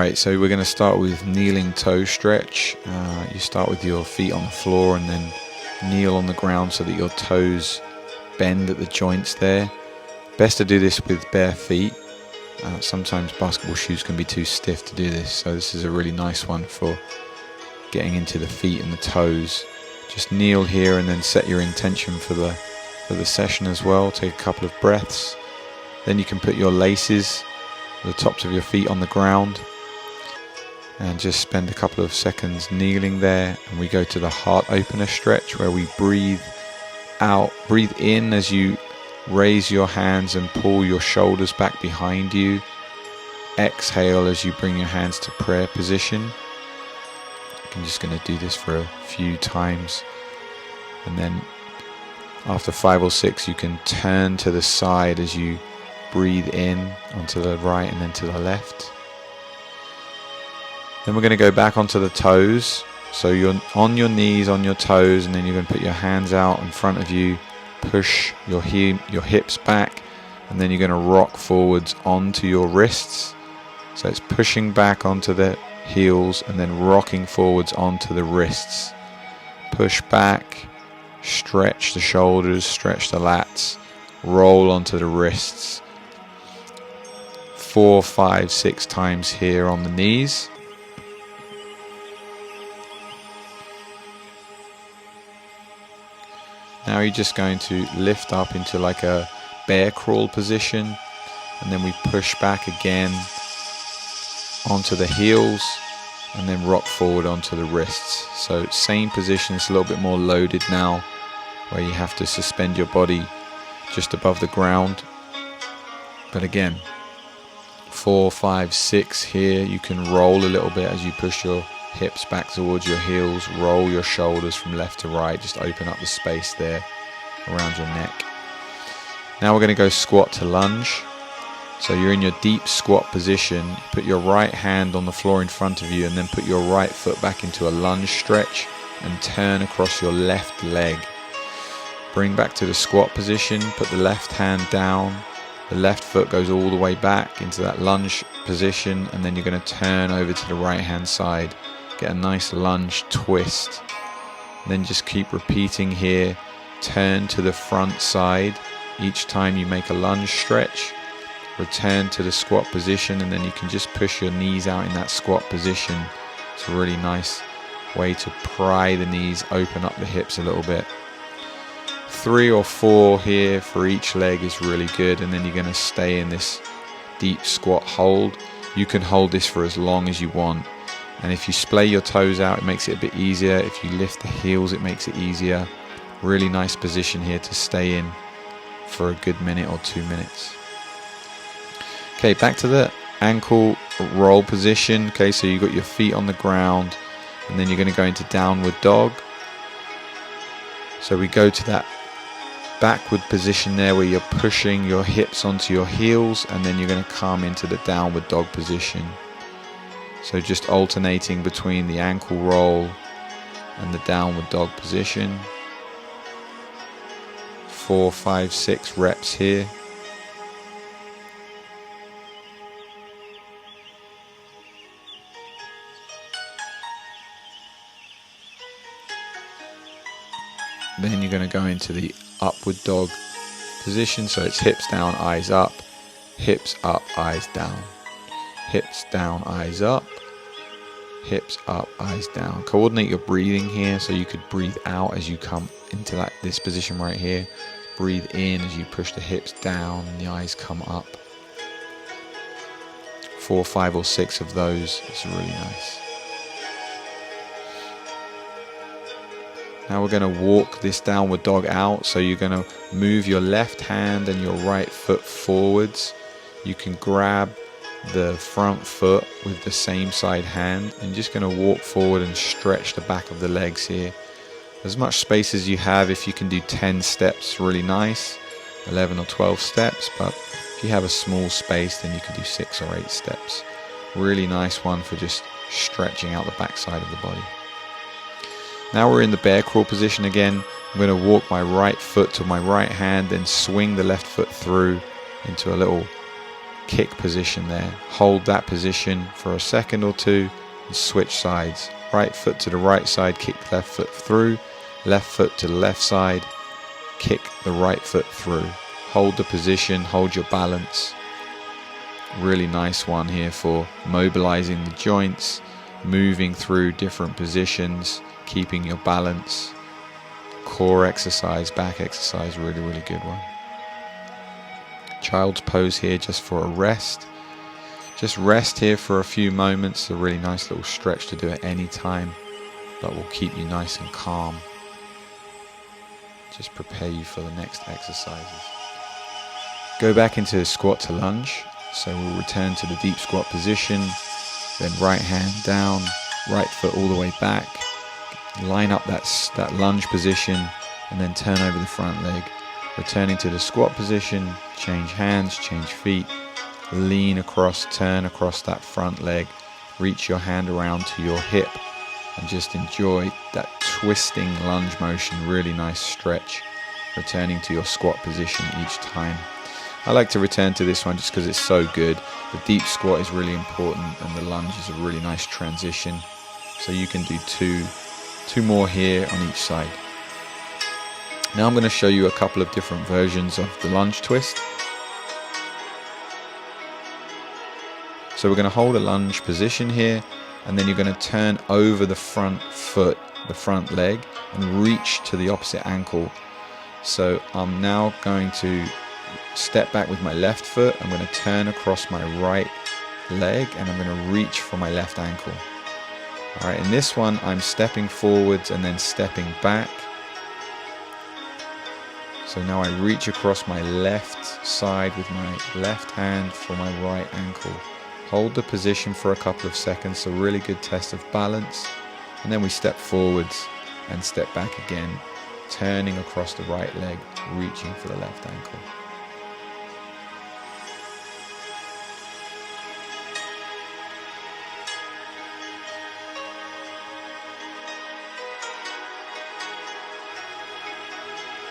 Alright, so we're going to start with kneeling toe stretch. You start with your feet on the floor and then kneel on the ground so that your toes bend at the joints there. Best to do this with bare feet. Sometimes basketball shoes can be too stiff to do this, so this is a really nice one for getting into the feet and the toes. Just kneel here and then set your intention for the session as well. Take a couple of breaths. Then you can put your laces, the tops of your feet on the ground, and just spend a couple of seconds kneeling there. And we go to the heart opener stretch, where we breathe out, breathe in as you raise your hands and pull your shoulders back behind you. Exhale as you bring your hands to prayer position. I'm just going to do this for a few times, and then after 5 or 6 you can turn to the side as you breathe in onto the right and then to the left. Then we're going to go back onto the toes, so you're on your knees, on your toes, and then you're going to put your hands out in front of you, push your hips back, and then you're going to rock forwards onto your wrists. So it's pushing back onto the heels and then rocking forwards onto the wrists. Push back, stretch the shoulders, stretch the lats, roll onto the wrists. 4, 5, 6 times here on the knees. Now you're just going to lift up into like a bear crawl position, and then we push back again onto the heels and then rock forward onto the wrists. So same position, it's a little bit more loaded now, where you have to suspend your body just above the ground. But again, 4, 5, 6 here. You can roll a little bit as you push your hips back towards your heels. Roll your shoulders from left to right. Just open up the space there around your neck. Now we're going to go squat to lunge. So you're in your deep squat position. You put your right hand on the floor in front of you, and then put your right foot back into a lunge stretch and turn across your left leg. Bring back to the squat position. Put the left hand down. The left foot goes all the way back into that lunge position, and then you're going to turn over to the right hand side. Get a nice lunge twist. Then just keep repeating here. Turn to the front side each time you make a lunge stretch. Return to the squat position, and then you can just push your knees out in that squat position. It's a really nice way to pry the knees, open up the hips a little bit. 3 or 4 here for each leg is really good, and then you're going to stay in this deep squat hold. You can hold this for as long as you want, and if you splay your toes out, it makes it a bit easier. If you lift the heels, it makes it easier. Really nice position here to stay in for a good minute or 2 minutes. Okay, back to the ankle roll position. Okay, so you've got your feet on the ground, and then you're going to go into downward dog. So we go to that backward position there, where you're pushing your hips onto your heels, and then you're going to come into the downward dog position. So just alternating between the ankle roll and the downward dog position. 4, 5, 6 reps here. Then you're going to go into the upward dog position, so it's hips down, eyes up, hips up, eyes down, hips down, eyes up, hips up, eyes down. Coordinate your breathing here, so you could breathe out as you come into this position right here. Breathe in as you push the hips down and the eyes come up. 4, 5 or 6 of those is really nice. Now we're going to walk this downward dog out, so you're going to move your left hand and your right foot forwards. You can grab the front foot with the same side hand, and just going to walk forward and stretch the back of the legs here. As much space as you have. If you can do 10 steps, really nice. 11 or 12 steps, but if you have a small space, then you can do 6 or 8 steps. Really nice one for just stretching out the back side of the body. Now we're in the bear crawl position again. I'm going to walk my right foot to my right hand, then swing the left foot through into a little kick position there. Hold that position for a second or two and switch sides. Right foot to the right side, kick left foot through. Left foot to the left side, kick the right foot through. Hold the position, hold your balance. Really nice one here for mobilizing the joints, moving through different positions, keeping your balance. Core exercise, back exercise, really, really good one. Child's pose here just for a rest. Just rest here for a few moments. A really nice little stretch to do at any time, but will keep you nice and calm. Just prepare you for the next exercises. Go back into squat to lunge. So we'll return to the deep squat position, then right hand down, right foot all the way back. Line up that lunge position and then turn over the front leg. Returning to the squat position, change hands, change feet, lean across, turn across that front leg, reach your hand around to your hip and just enjoy that twisting lunge motion, really nice stretch. Returning to your squat position each time. I like to return to this one just because it's so good. The deep squat is really important and the lunge is a really nice transition. So you can do two more here on each side. Now I'm going to show you a couple of different versions of the lunge twist. So we're going to hold a lunge position here and then you're going to turn over the front foot, the front leg, and reach to the opposite ankle. So I'm now going to step back with my left foot. I'm going to turn across my right leg and I'm going to reach for my left ankle. Alright, in this one I'm stepping forwards and then stepping back. So now I reach across my left side with my left hand for my right ankle. Hold the position for a couple of seconds, so really good test of balance. And then we step forwards and step back again, turning across the right leg, reaching for the left ankle.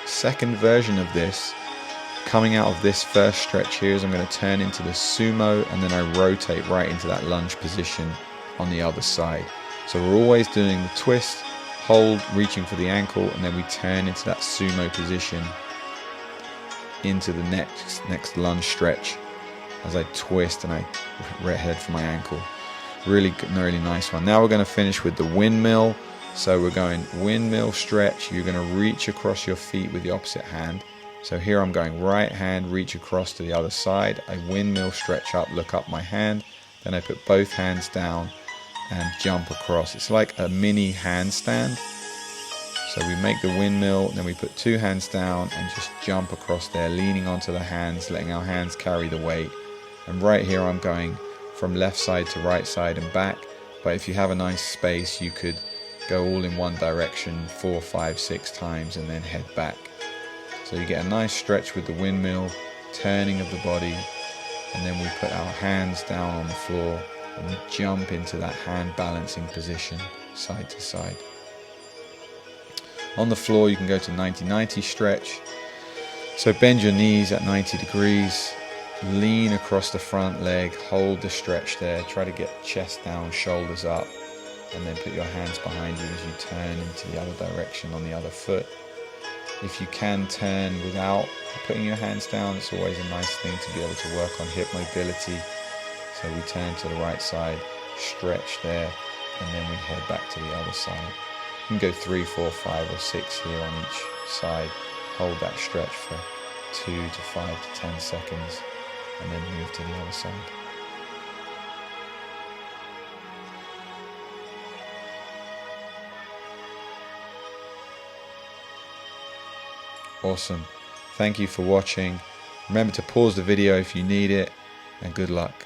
Second version of this, coming out of this first stretch here, is I'm going to turn into the sumo and then I rotate right into that lunge position on the other side. So we're always doing the twist, hold, reaching for the ankle, and then we turn into that sumo position into the next lunge stretch as I twist and I head for my ankle. Really nice one. Now we're going to finish with the windmill. So we're going windmill stretch. You're going to reach across your feet with the opposite hand. So here I'm going right hand, reach across to the other side. I windmill stretch up, look up my hand. Then I put both hands down and jump across. It's like a mini handstand. So we make the windmill, then we put two hands down and just jump across there, leaning onto the hands, letting our hands carry the weight. And right here I'm going from left side to right side and back. But if you have a nice space, you could go all in one direction 4, 5, 6 times and then head back. So you get a nice stretch with the windmill, turning of the body, and then we put our hands down on the floor and we jump into that hand balancing position side to side. On the floor you can go to 90-90 stretch. So bend your knees at 90 degrees, lean across the front leg, hold the stretch there, try to get chest down, shoulders up, and then put your hands behind you as you turn into the other direction on the other foot. If you can turn without putting your hands down, it's always a nice thing to be able to work on hip mobility. So we turn to the right side, stretch there, and then we head back to the other side. You can go 3, 4, 5 or 6 here on each side. Hold that stretch for 2 to 5 to 10 seconds and then move to the other side. Awesome. Thank you for watching. Remember to pause the video if you need it, and good luck.